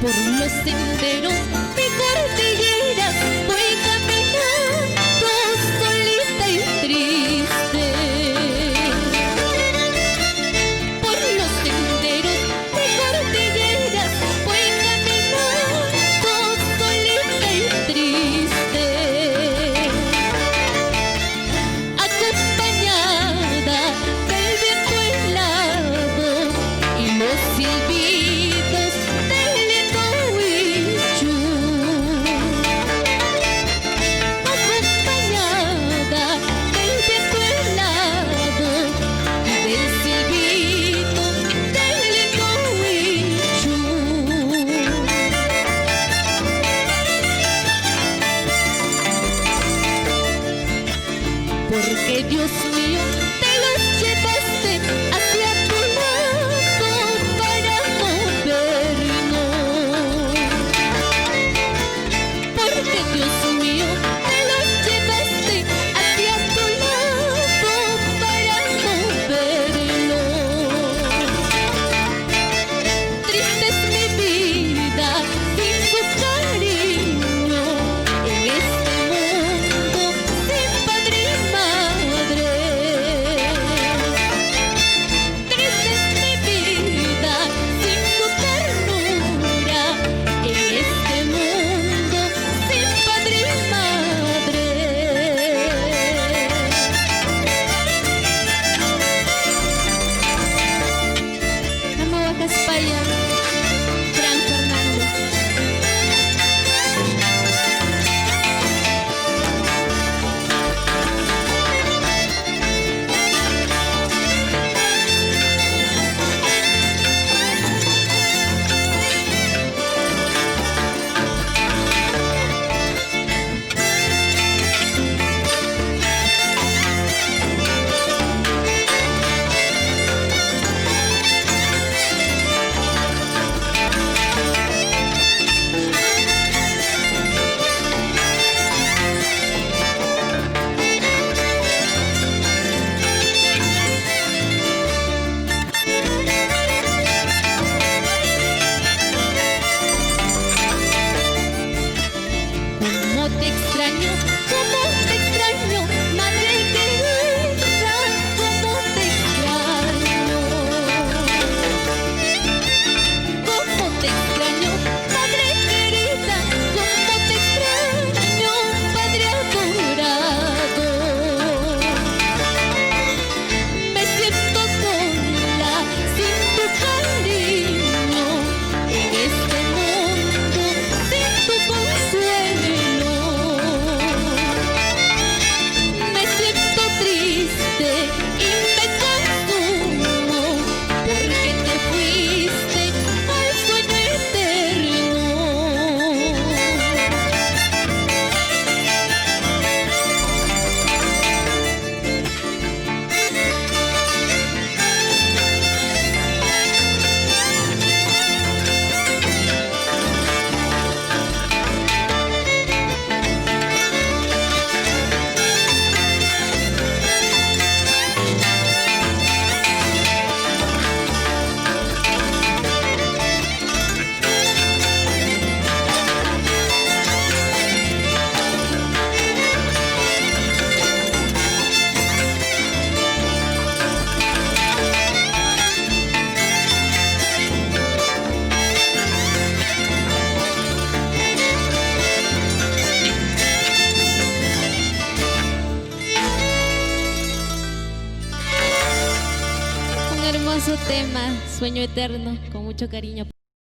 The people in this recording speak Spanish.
Por los senderos de cordilleras voy caminando solita y triste. Por los senderos de cordilleras voy caminando solita y triste, acompañada del viento helado y los silbidos del Huichú, acompañada del viento helado y del silbido del Huichú. Porque Dios mío, te los llevaste hacia tu lado para movernos. Porque Dios mío, te los llevaste hacia tu lado para movernos. Triste es mi vida sin su cariño en este mundo sin padre y madre. Triste es mi vida sin su ternura en este mundo sin padre y madre. Amahuacaspaya, Fran Fernández. Cómo te extraño, madre querida, cómo te extraño. Cómo te extraño, madre querida, cómo te extraño, padre adorado. Me siento sola sin tu cariño en este mundo sin tu consuelo. Me siento triste y me consumo porque te fuiste al sueño eterno. Un hermoso tema, Sueño Eterno, con mucho cariño.